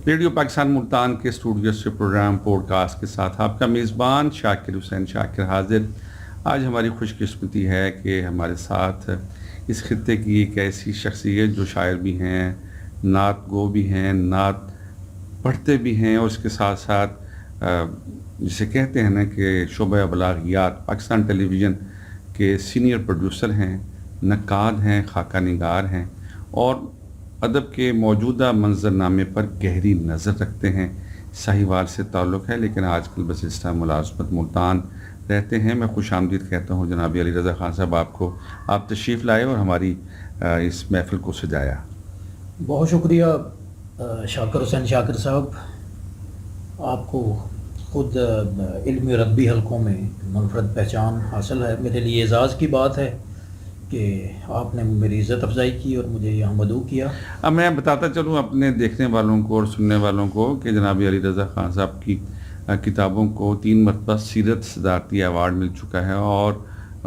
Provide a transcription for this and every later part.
Radio Pakistan Multan کے studio سے programme pod cost کے ساتھ آپ کا میزبان شاکر حسین شاکر حاضر. آج ہماری خوش قسمتی ہے کہ ہمارے ساتھ اس خطے کی ایک ایسی شخصیت جو شاعر بھی ہیں, نعت گو بھی ہیں, نعت پڑھتے بھی ہیں, اور اس کے ساتھ ساتھ جسے کہتے ہیں نا کہ شعبہ ابلاغیات پاکستان ٹیلی ویژن کے سینئر پروڈیوسر ہیں, نقاد ہیں, خاکہ نگار ہیں, اور ادب کے موجودہ منظرنامے پر گہری نظر رکھتے ہیں. ساہیوال سے تعلق ہے لیکن آج کل بسستہ ملازمت ملتان رہتے ہیں. میں خوش آمدید کہتا ہوں جناب علی رضا خان صاحب آپ کو. آپ تشریف لائے اور ہماری اس محفل کو سجایا. بہت شکریہ شاکر حسین شاکر صاحب. آپ کو خود علمی ربی حلقوں میں منفرد پہچان حاصل ہے. میرے لیے اعزاز کی بات ہے کہ آپ نے میری عزت افزائی کی اور مجھے یہاں مدعو کیا. اب میں بتاتا چلوں اپنے دیکھنے والوں کو اور سننے والوں کو کہ جناب علی رضا خان صاحب کی کتابوں کو 3 مرتبہ سیرت صدارتی ایوارڈ مل چکا ہے, اور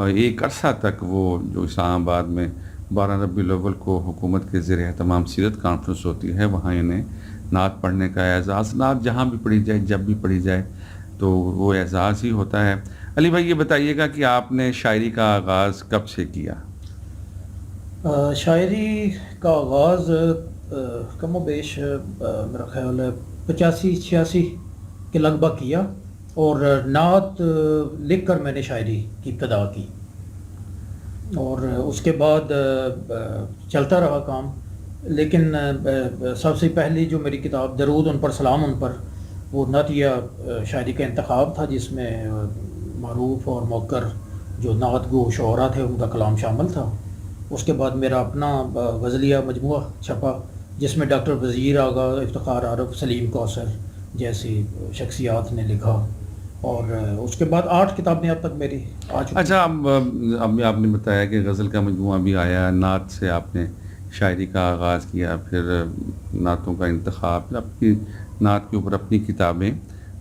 ایک عرصہ تک وہ جو اسلام آباد میں 12 ربیع الاول کو حکومت کے زیر اہتمام سیرت کانفرنس ہوتی ہے, وہاں انہیں نعت پڑھنے کا اعزاز, نعت جہاں بھی پڑھی جائے جب بھی پڑھی جائے تو وہ اعزاز ہی ہوتا ہے. علی بھائی یہ بتائیے گا کہ آپ نے شاعری کا آغاز کب سے کیا؟ شاعری کا آغاز کم و بیش میرا خیال ہے 85-86 کے لگ بھگ کیا, اور نعت لکھ کر میں نے شاعری کی ابتدا کی, اور اس کے بعد چلتا رہا کام. لیکن سب سے پہلی جو میری کتاب درود ان پر سلام ان پر, وہ نعتیہ شاعری کا انتخاب تھا جس میں معروف اور موقر جو نعت گو شعراء تھے ان کا کلام شامل تھا. اس کے بعد میرا اپنا غزلیہ مجموعہ چھپا جس میں ڈاکٹر وزیر آغا, افتخار عارف, سلیم کوثر جیسی شخصیات نے لکھا, اور اس کے بعد 8 کتابیں اب تک میری آ چکی. اچھا, اب آپ نے بتایا کہ غزل کا مجموعہ بھی آیا, نعت سے آپ نے شاعری کا آغاز کیا, پھر نعتوں کا انتخاب, پھر آپ کی نعت کے اوپر اپنی کتابیں.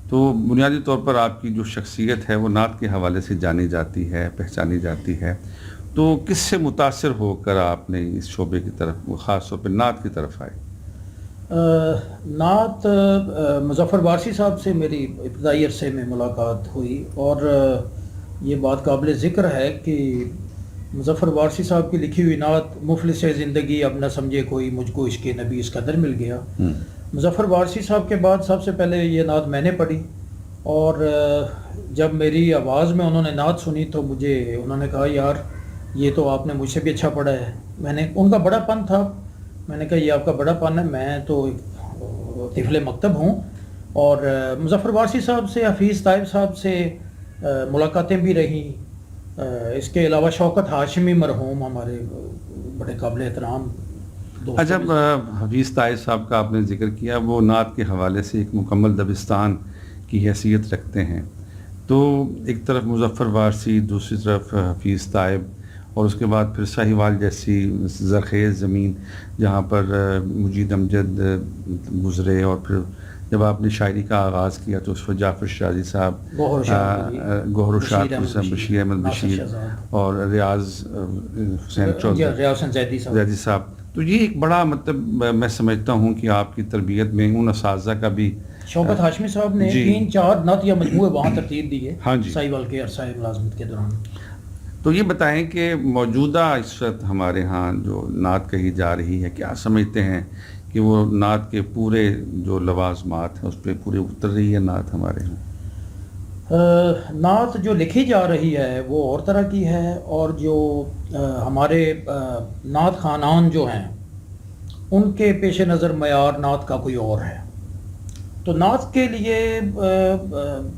تو بنیادی طور پر آپ کی جو شخصیت ہے وہ نعت کے حوالے سے جانی جاتی ہے, پہچانی جاتی ہے. تو کس سے متاثر ہو کر آپ نے اس شعبے کی طرف, خاص طور پہ نعت کی طرف آئے؟ نعت مظفر وارثی صاحب سے میری ابتدائی عرصے میں ملاقات ہوئی, اور یہ بات قابل ذکر ہے کہ مظفر وارثی صاحب کی لکھی ہوئی نعت مفلس زندگی اب نہ سمجھے کوئی مجھ کو عشق نبی اس قدر مل گیا, مظفر وارثی صاحب کے بعد سب سے پہلے یہ نعت میں نے پڑھی. اور جب میری آواز میں انہوں نے نعت سنی تو مجھے انہوں نے کہا یار یہ تو آپ نے مجھ سے بھی اچھا پڑھا ہے. میں نے, ان کا بڑا پن تھا, میں نے کہا یہ آپ کا بڑا پن ہے, میں تو طفل مکتب ہوں. اور مظفر وارثی صاحب سے, حفیظ طائب صاحب سے ملاقاتیں بھی رہیں. اس کے علاوہ شوکت ہاشمی مرحوم ہمارے بڑے قابل احترام دوست. اچھا, حفیظ طائب صاحب کا آپ نے ذکر کیا, وہ نعت کے حوالے سے ایک مکمل دبستان کی حیثیت رکھتے ہیں. تو ایک طرف مظفر وارثی, دوسری طرف حفیظ طائب, اور اس کے بعد پھر ساہیوال جیسی زرخیز زمین جہاں پر مجید امجد گزرے, اور پھر جب آپ نے شاعری کا آغاز کیا تو اس وقت جعفر شازی صاحب, گوہر شاد, بشیر احمد بشیر, اور ریاض حسین چودھری زیدی صاحب. تو یہ ایک بڑا مطلب میں سمجھتا ہوں کہ آپ کی تربیت میں ان اساتذہ کا بھی. شوکت ہاشمی صاحب نے 3-4 نعتیہ مجموعے وہاں ترتیب دی ہے ساہیوال کے عرصہ ملازمت کے دوران. تو یہ بتائیں کہ موجودہ اس وقت ہمارے ہاں جو نعت کہی جا رہی ہے, کیا سمجھتے ہیں کہ وہ نعت کے پورے جو لوازمات ہیں اس پہ پورے اتر رہی ہے نعت ہمارے ہاں؟ نعت جو لکھی جا رہی ہے وہ اور طرح کی ہے, اور جو ہمارے نعت خوانان جو ہیں ان کے پیش نظر معیار نعت کا کوئی اور ہے. تو نعت کے لیے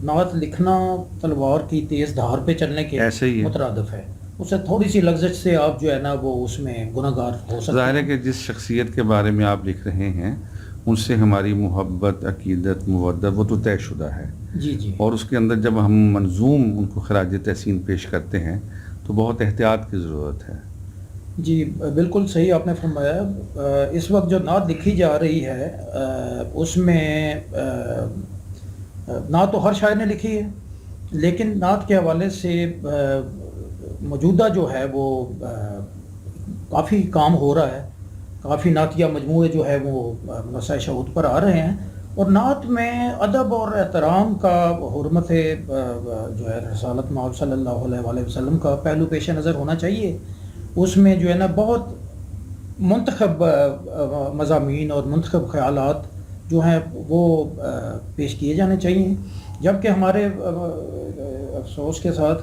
نعت لکھنا تلوار کی تیز دھار پہ چلنے کے مترادف ہے. اس سے تھوڑی سی لغزش سے آپ جو ہے نا وہ اس میں گناہگار ہو سکتے ہیں. ظاہر ہے کہ جس شخصیت کے بارے میں آپ لکھ رہے ہیں ان سے ہماری محبت, عقیدت, مودت وہ تو طے شدہ ہے. جی. اور اس کے اندر جب ہم منظوم ان کو خراج تحسین پیش کرتے ہیں تو بہت احتیاط کی ضرورت ہے. جی بالکل صحیح آپ نے فرمایا. اس وقت جو نعت لکھی جا رہی ہے اس میں نعت تو ہر شاعر نے لکھی ہے, لیکن نعت کے حوالے سے موجودہ جو ہے وہ کافی کام ہو رہا ہے, کافی نعتیہ مجموعے جو ہے وہ مسائل شہود پر آ رہے ہیں، اور نعت میں ادب اور احترام کا، حرمت جو ہے رسالت مآب صلی اللہ علیہ وآلہ وسلم کا پہلو پیش نظر ہونا چاہیے. اس میں جو ہے نا بہت منتخب مضامین اور منتخب خیالات جو ہیں وہ پیش کیے جانے چاہیے. جبکہ ہمارے افسوس کے ساتھ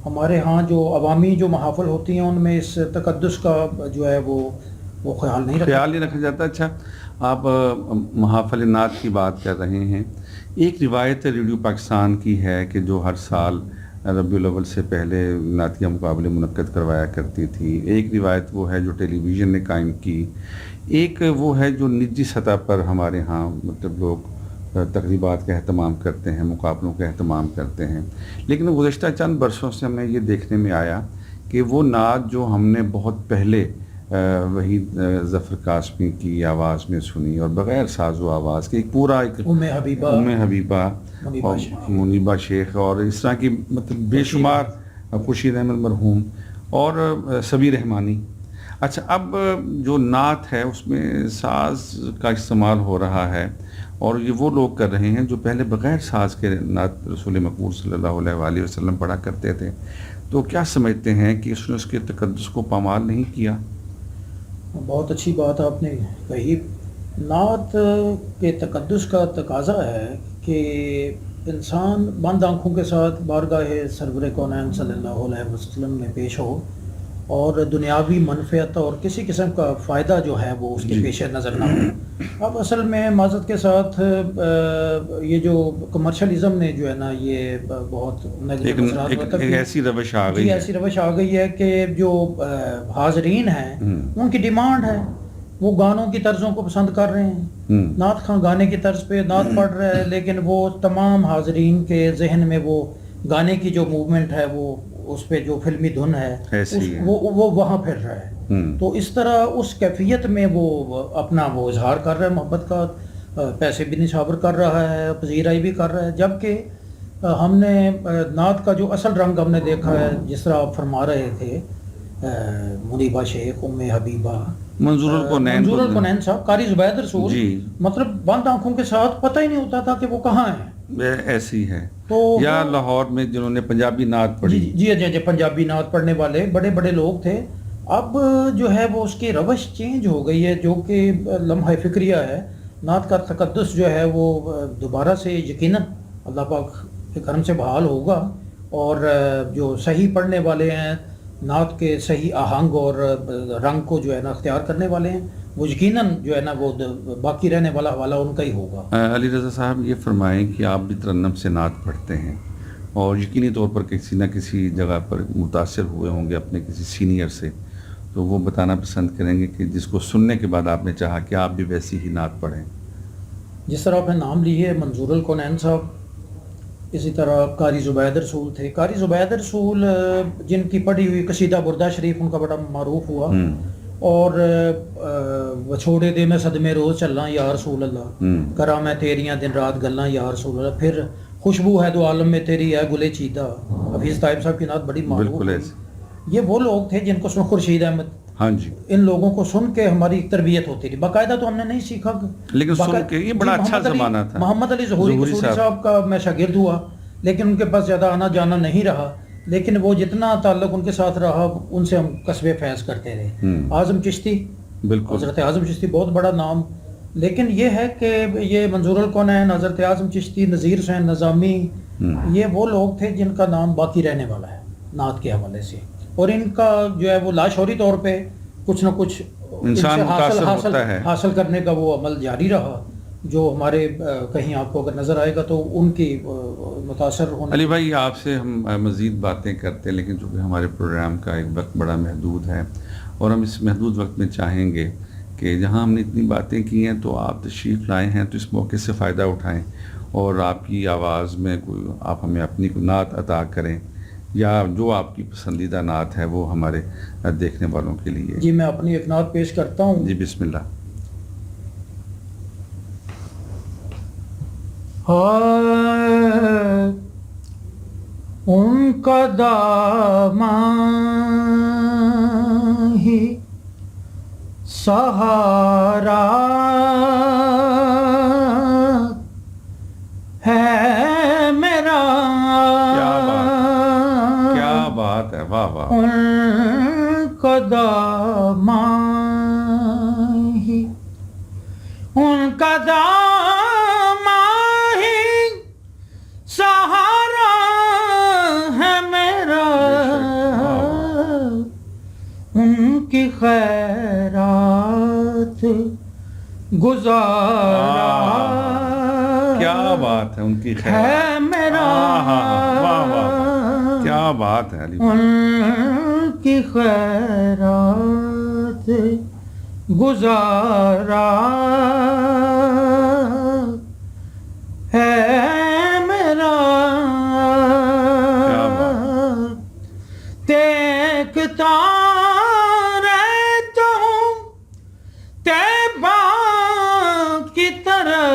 ہمارے ہاں جو عوامی جو محافل ہوتی ہیں ان میں اس تقدس کا جو ہے وہ خیال نہیں رکھا جاتا. اچھا، آپ محافل نعت کی بات کر رہے ہیں. ایک روایت ریڈیو پاکستان کی ہے کہ جو ہر سال ربیع الاول سے پہلے نعتیہ مقابلے منعقد کروایا کرتی تھی. ایک روایت وہ ہے جو ٹیلی ویژن نے قائم کی. ایک وہ ہے جو نجی سطح پر ہمارے ہاں مطلب لوگ تقریبات کا اہتمام کرتے ہیں، مقابلوں کا اہتمام کرتے ہیں. لیکن گزشتہ چند برسوں سے ہمیں یہ دیکھنے میں آیا کہ وہ نعت جو ہم نے بہت پہلے وحید ظفر قاسمی کی آواز میں سنی اور بغیر ساز و آواز کے، ایک پورا ام حبیبہ اور منیبہ شیخ اور اس طرح کی مطلب بے شمار، خورشید احمد مرحوم اور سبیر رحمانی. اچھا، اب جو نعت ہے اس میں ساز کا استعمال ہو رہا ہے اور یہ وہ لوگ کر رہے ہیں جو پہلے بغیر ساز کے نعت رسول مقبول صلی اللہ علیہ وآلہ وسلم پڑھا کرتے تھے. تو کیا سمجھتے ہیں کہ اس نے اس کے تقدس کو پامال نہیں کیا؟ بہت اچھی بات آپ نے کہی. نعت کے تقدس کا تقاضا ہے کہ انسان بند آنکھوں کے ساتھ بارگاہ سرور کونین صلی اللہ علیہ وسلم میں پیش ہو اور دنیاوی منفعت اور کسی قسم کا فائدہ جو ہے وہ اس کے پیش نظر نہ ہو. اب اصل میں معذرت کے ساتھ یہ جو کمرشلزم نے جو ہے نا یہ بہت ایسی روش آ گئی ہے کہ جو حاضرین ہیں ان کی ڈیمانڈ ہے، وہ گانوں کی طرزوں کو پسند کر رہے ہیں. نعت خواں گانے کی طرز پہ نعت پڑھ رہے ہیں، لیکن وہ تمام حاضرین کے ذہن میں وہ گانے کی جو موومنٹ ہے، وہ اس پہ جو فلمی دھن ہے وہ وہاں پھر رہا ہے. تو اس طرح اس کیفیت میں وہ اپنا وہ اظہار کر رہا ہے محبت کا، پیسے بھی نشاور کر رہا ہے، پذیرائی بھی کر رہا ہے. جبکہ ہم نے نعت کا جو اصل رنگ ہم نے دیکھا ہے، جس طرح آپ فرما رہے تھے، منیبہ شیخ، ام حبیبہ، منظور الکونین صاحب، قاری زبید رسول، مطلب بند آنکھوں کے ساتھ پتہ ہی نہیں ہوتا تھا کہ وہ کہاں ہیں. ایسی ہے. تو یا لاہور میں جنہوں نے پنجابی نعت پڑھی، جی پنجابی نعت پڑھنے والے بڑے بڑے لوگ تھے. اب جو ہے وہ اس کی روش چینج ہو گئی ہے، جو کہ لمحہ فکریہ ہے. نعت کا تقدس جو ہے وہ دوبارہ سے یقیناً اللہ پاک کے کرم سے بحال ہوگا، اور جو صحیح پڑھنے والے ہیں، نعت کے صحیح آہنگ اور رنگ کو جو ہے نا اختیار کرنے والے ہیں، وہ یقیناً جو ہے نا وہ باقی رہنے والا حوالہ ان کا ہی ہوگا. علی رضا صاحب، یہ فرمائیں کہ آپ بھی ترنم سے نعت پڑھتے ہیں اور یقینی طور پر کسی نہ کسی جگہ پر متاثر ہوئے ہوں گے اپنے کسی سینئر سے، تو وہ بتانا پسند کریں گے کہ جس کو سننے کے بعد آپ نے چاہا کہ آپ بھی ویسی ہی نعت پڑھیں؟ جس طرح آپ نے نام لیے منظور الکونین صاحب، اسی طرح قاری زبید رسول تھے. قاری زبید رسول جن کی پڑھی ہوئی قصیدہ بردہ شریف ان کا بڑا معروف ہوا، اور وچھوڑے دے میں صدمے روز چلنا یا رسول اللہ، کرا میں تیریاں دن رات گلاں یا رسول اللہ، پھر خوشبو ہے دو عالم میں تیری ہے گلے چیدہ. حفیظ طیب صاحب کی نعت بڑی معروف ہے. یہ وہ لوگ تھے جن کو سن خورشید احمد، ہاں جی، ان لوگوں کو سن کے ہماری تربیت ہوتی تھی. باقاعدہ تو ہم نے نہیں سیکھا، لیکن سن کے یہ بڑا اچھا زمانہ تھا. محمد علی ظہوری قصوری صاحب کا میں شاگرد ہوا، لیکن ان کے پاس زیادہ آنا جانا نہیں رہا، لیکن وہ جتنا تعلق ان کے ساتھ رہا ان سے ہم قصبے فیض کرتے رہے. اعظم چشتی، بالکل، حضرت اعظم چشتی بہت بڑا نام. لیکن یہ ہے کہ یہ منظور الکونین، حضرت اعظم چشتی، نذیر حسین نظامی، یہ وہ لوگ تھے جن کا نام باقی رہنے والا ہے نعت کے حوالے سے، اور ان کا جو ہے وہ لاشعوری طور پہ کچھ نہ کچھ انسان حاصل کرنے کا وہ عمل جاری رہا، جو ہمارے کہیں آپ کو اگر نظر آئے گا تو ان کی متاثر ہونا. علی بھائی، آپ سے ہم مزید باتیں کرتے ہیں، لیکن چونکہ ہمارے پروگرام کا ایک وقت بڑا محدود ہے اور ہم اس محدود وقت میں چاہیں گے کہ جہاں ہم نے اتنی باتیں کی ہیں تو آپ تشریف لائے ہیں تو اس موقع سے فائدہ اٹھائیں اور آپ کی آواز میں کوئی آپ ہمیں اپنی کوئی نعت عطا کریں، یا جو آپ کی پسندیدہ نعت ہے وہ ہمارے دیکھنے والوں کے لیے. جی، میں اپنی ایک نعت پیش کرتا ہوں. جی، بسم اللہ. ان کا دامن ہی سہارا ہے میرا. کیا بات ہے، واہ واہ. ان کا دامن ہی، ان کا دامن ہی سہارا ہے میرا. ان کی خیرات گزارا کیا بات ہے، ان کی خیر ہے میرا. واہ واہ، کیا بات ہے علی. ان کی خیرات گزارا ہے میرا. کیا بات. دیکھتا رہتا ہوں طیبہ کی طرح،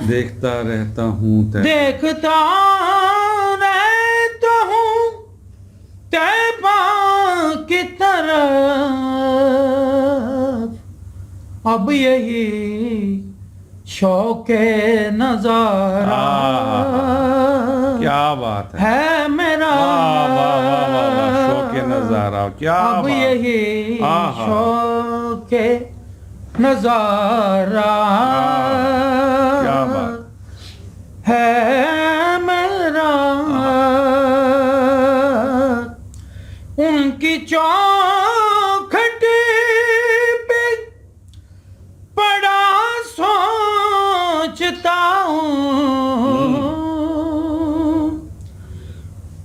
دیکھتا رہتا ہوں دیکھتا رہتا ہوں طیبہ کی طرف. اب یہی شوق نظارہ کیا بات ہے میرا. شوق نظارہ کیا اب یہی شوق نظارہ کیا بات ہے میرا. ان کی چوکھٹ پہ پڑا سوچتا ہوں.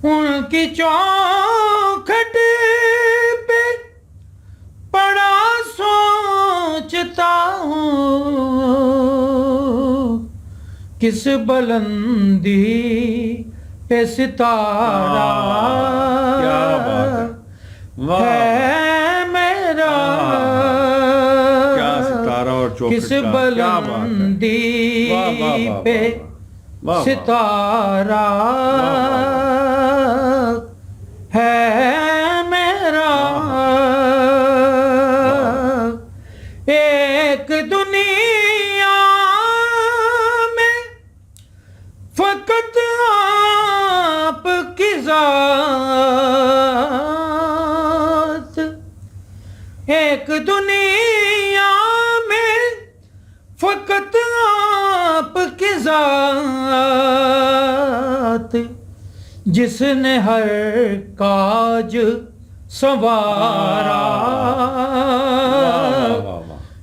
ان کی چوکھٹ پہ پڑا سوچتا ہوں. کس بلندی پہ ستارہ کیا بات ہے میرا. کیا ستارہ اور چوکھٹ کس بلندی پہ ستارہ ہے میرا. ایک دنیا میں فقط آپ کی ذات، ایک دنیا میں فقط آپ کی ذات، جس نے ہر کاج سنوارا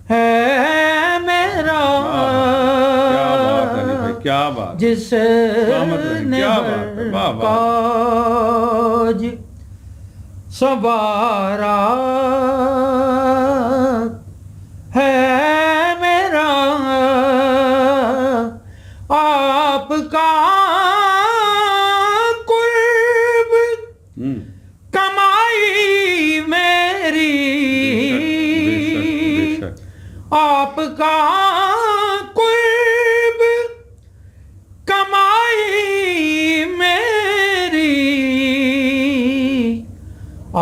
ہے میرا. کیا بات. جس نے ہر کاج سنوارا ہے میرا. آپ کا قرب کمائی میری، آپ کا قرب کمائی میری.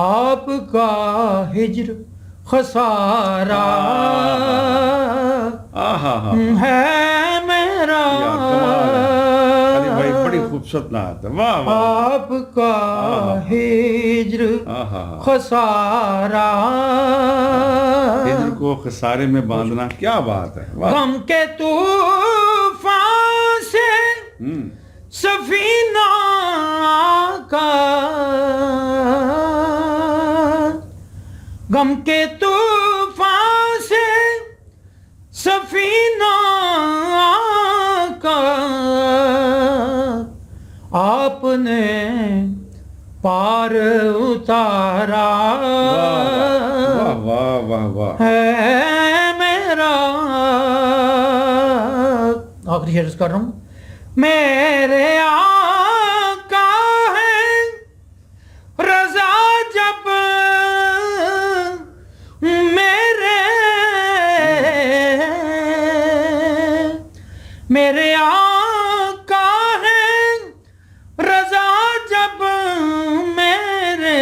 آپ کا ہجر خسارہ ہے میرا. بھائی بڑی خوبصورت نعت ہے. واہ آپ کا ہجر خسارہ، ہجر کو خسارے میں باندھنا کیا بات ہے. غم کے طوفان سے سفینہ کا، غم کے طوفان سے سفینہ کا آپ نے پار اتارا ہے میرا. آخری عرض کر رہا ہوں. میرے آقا ہے رضا جب میرے آقا ہے رضا جب میرے